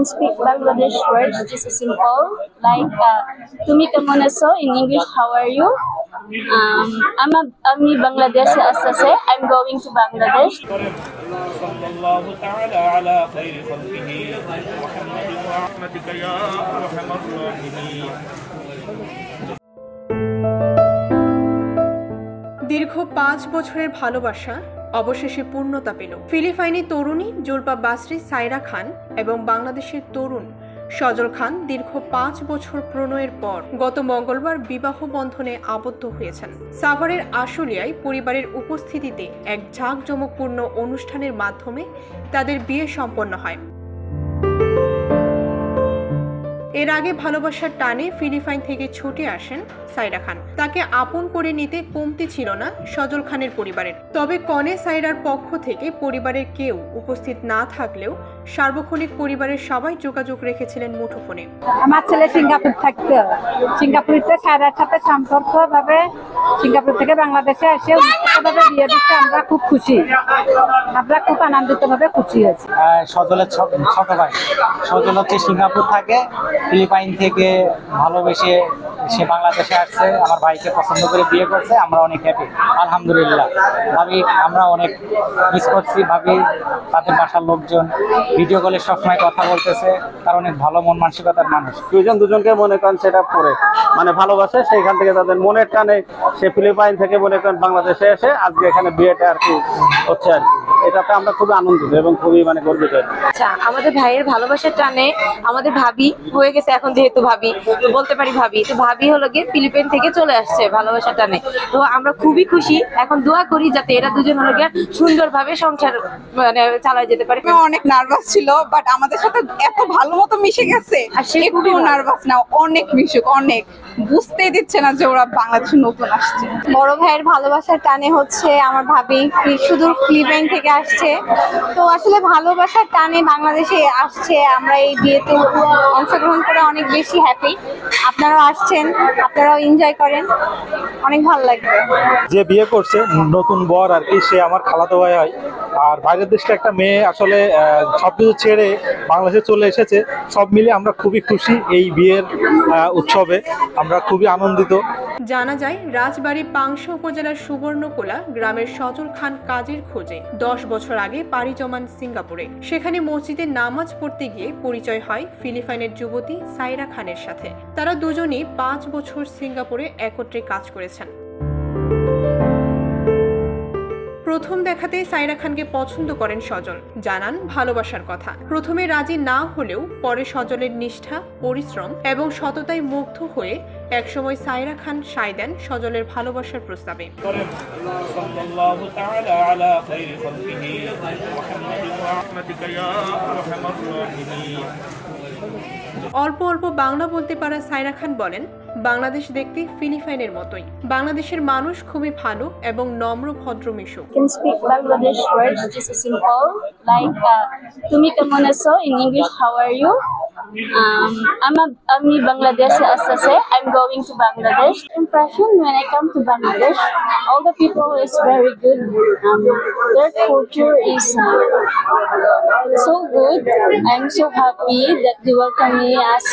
can speak Bangladesh words just simple like Tumi kemon aso in English. How are you? I'm Bangladesh Asase. I'm going to Bangladesh. sallallahu ta'ala ala khairi khalqihi Muhammadin wa rahmatika ya arhamar rahimin। দীর্ঘ 5 বছরের ভালোবাসা অবশেষে পূর্ণতা পেল। ফিলিপাইনি তরুণী জুলপা বাসরি সাইরা খান এবং বাংলাদেশের তরুণ সজল খান দীর্ঘ 5 বছর প্রণয়ের পর গত মঙ্গলবার বিবাহ বন্ধনে আবদ্ধ হয়েছেন। সাভারের আশুলিয়ায় পরিবারের উপস্থিতিতে এক জাঁকজমকপূর্ণ অনুষ্ঠানের মাধ্যমে তাদের বিয়ে সম্পন্ন হয়। এর আগে ভালোবাসার টানে ফিলিপাইন থেকে ছুটে আসেন সাইরা খান। তাকে আপন করে নিতে কমতি ছিল না সজল খানের পরিবারের। তবে কনে সাইরার পক্ষ থেকে পরিবারের কেউ উপস্থিত না থাকলেও সার্বক্ষণিক পরিবারের সবাই যোগাযোগ রেখেছিলেন মুঠোফোনে। আমার ছেলে সিঙ্গাপুর থাকতো, সিঙ্গাপুরিতে সাইরার সাথে সম্পর্ক ভাবে সিঙ্গাপুর থেকে বাংলাদেশে এসে ভাবে বিয়ে দিচ্ছে। আমরা খুব খুশি, আমরা খুব আনন্দিত ভাবে খুশি হয়েছি। সজলের ছোট ভাই সজল হচ্ছে সিঙ্গাপুর থাকে, ফিলিপাইন থেকে ভালোবেসে সে বাংলাদেশে আসছে, আমার ভাইকে পছন্দ করে বিয়ে করছে। আমরা অনেক হ্যাপি আলহামদুলিল্লাহ। ভাবি আমরা অনেক মিস করছি, ভাবি তাদের বাসার লোকজন ভিডিও কলে সবসময় কথা বলতেছে, তার অনেক ভালো মন মানসিকতার মানুষ। দুজন দুজনকে মনে করেন সেটা করে মানে ভালোবাসে, সেইখান থেকে তাদের মনের টানে সে ফিলিপাইন থেকে মনে করেন বাংলাদেশে এসে আজকে এখানে বিয়েটা আর কি হচ্ছে আর কি। এটাতে আমরা খুবই আনন্দিত এবং খুবই মানে গর্বিত। আচ্ছা, আমাদের ভাইয়ের ভালোবাসার টানে আমাদের ভাবি হয়ে গেছে এখন, যেহেতু ভাবি বলতে পারি ভাবি, তো ভাবি হলো গিয়ে ফিলিপাইন থেকে চলে আসছে ভালোবাসার টানে। তো আমরা খুবই খুশি, এখন দোয়া করি যাতে এরা দুজন হলো গিয়ে সুন্দরভাবে সংসার মানে চালায় যেতে পারে। অনেক নার্ভাস ছিল, বাট আমাদের সাথে এত ভালো মতো মিশে গেছে, আর সে একটু নার্ভাস না, অনেক মিশুক, অনেক বুঝতেই দিচ্ছে না যে ওরা বাংলাদেশে নতুন আসছে। বড় ভাইয়ের ভালোবাসার টানে হচ্ছে আমার ভাবি সুদূর ফিলিপাইন থেকে আসছে, তো আসলে ভালোবাসার টানে বাংলাদেশে আসছে। আমরা এই বিয়েতে অংশগ্রহণ করে অনেক বেশি হ্যাপি। আপনারাও আসছেন, আপনারাও এনজয় করেন, অনেক ভালো লাগবে। যে বিয়ে করছে নতুন বর আর কি, সে আমার খালাতো ভাই হয়। আর বাইরের দেশে একটা মেয়ে আসলে সবকিছু ছেড়ে বাংলাদেশে চলে এসেছে। সব মিলে আমরা খুবই খুশি এই বিয়ের উৎসবে, আমরা খুবই আনন্দিত। জানা যায় রাজবাড়ী পাংশা উপজেলার সুবর্ণকোলা গ্রামের সজল খান কাজের খোঁজে 10 বছর আগে পাড়ি জমান সিঙ্গাপুরে। সেখানে মসজিদে নামাজ পড়তে গিয়ে পরিচয় হয় ফিলিপাইনের যুবতী সাইরা খানের সাথে। তারা দুজনেই 5 বছর সিঙ্গাপুরে একত্রে কাজ করেছেন। প্রথম দেখাতেই সাইরা খানকে পছন্দ করেন সজল, জানান ভালোবাসার কথা। প্রথমে রাজি না হলেও পরে সজলের নিষ্ঠা, পরিশ্রম এবং সততায় মুগ্ধ হয়ে একসময় সাইরা খান সায় দেন সজলের ভালোবাসার প্রস্তাবে। sallallahu ta'ala ala khairi khalqihi Muhammadin wa rahmatika ya arhamar rahimin। অল্প অল্প বাংলা বলতে পারা সাইরা খান বলেন, বাংলাদেশ দেখতে ফিলিপাইনের মতোই। বাংলাদেশের মানুষ খুবই ভালো এবং নম্র ভদ্র মিশুক। Can speak Bangladesh words just simple like Tumi kemon aso in English. How are you? I'm Bangladesh Asase. I'm going to Bangladesh. Impression when I come to Bangladesh, all the people is very good. Their culture is so good. I'm so happy that they welcome me as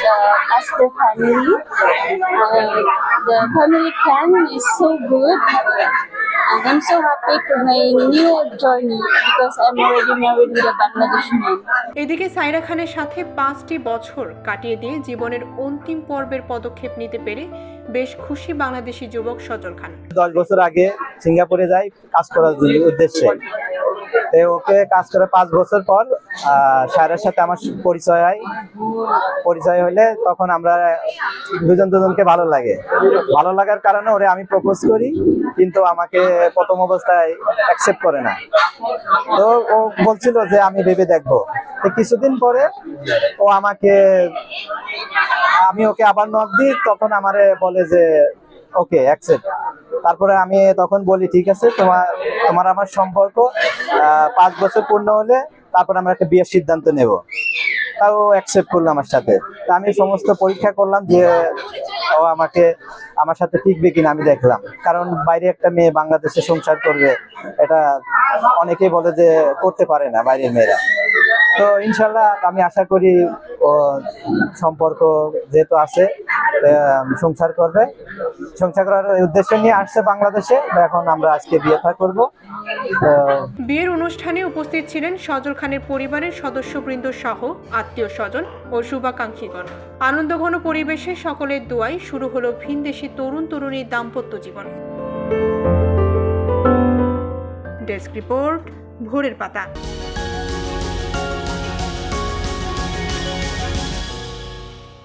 their family. The family Khan is so good. And I'm so happy to my new journey because I'm already married with a Bangladeshi man. এদিকে সাইরা খানের সাথে 5টি বছর কাটিয়ে দিয়ে জীবনের অন্তিম পর্বের পদক্ষেপ নিতে পেরে বেশ খুশি বাংলাদেশি যুবক সজল খান। 10 বছর আগে সিঙ্গাপুরে যাই কাজ করার উদ্দেশ্যে। ওকে কাজ করে 5 বছর পর সাইরার সাথে আমার পরিচয় হয়। পরিচয় হলে তখন আমরা দুজনকে ভালো লাগে। ভালো লাগার কারণে ওরে আমি প্রপোজ করি, কিন্তু আমাকে প্রথম অবস্থায় অ্যাকসেপ্ট করে না। তো ও বলছিল যে আমি ভেবে দেখবো। কিছুদিন পরে ও আমি ওকে আবার নক দিই, তখন আমারে বলে যে ওকে অ্যাকসেপ্ট। তারপরে আমি তখন বলি ঠিক আছে, তোমার আমার সম্পর্ক 5 বছর পূর্ণ হলে তারপর আমরা একটা বিয়ের সিদ্ধান্ত নেব। তাও অ্যাকসেপ্ট করলো আমার সাথে। তা আমি সমস্ত পরীক্ষা করলাম যে ও আমার সাথে টিকবে কিনা আমি দেখলাম। কারণ বাইরে একটা মেয়ে বাংলাদেশে সংসার করবে, এটা অনেকেই বলে যে করতে পারে না বাইরের মেয়েরা। তো ইনশাল্লাহ আমি আশা করি ও সম্পর্ক যেহেতু আছে সংসার করবে, সংসার করার উদ্দেশ্য নিয়ে আসছে বাংলাদেশে। এখন আমরা আজকে বিয়ে থা করবো। বিয়ের অনুষ্ঠানে উপস্থিত ছিলেন সজল খানের পরিবারের সদস্যবৃন্দ সহ আত্মীয় স্বজন ও শুভাকাঙ্ক্ষীগণ। আনন্দঘন পরিবেশে সকলের দোয়ায় শুরু হলো ভিনদেশি তরুণ তরুণীর দাম্পত্য জীবন। ডেস্ক রিপোর্ট, ভোরের পাতা।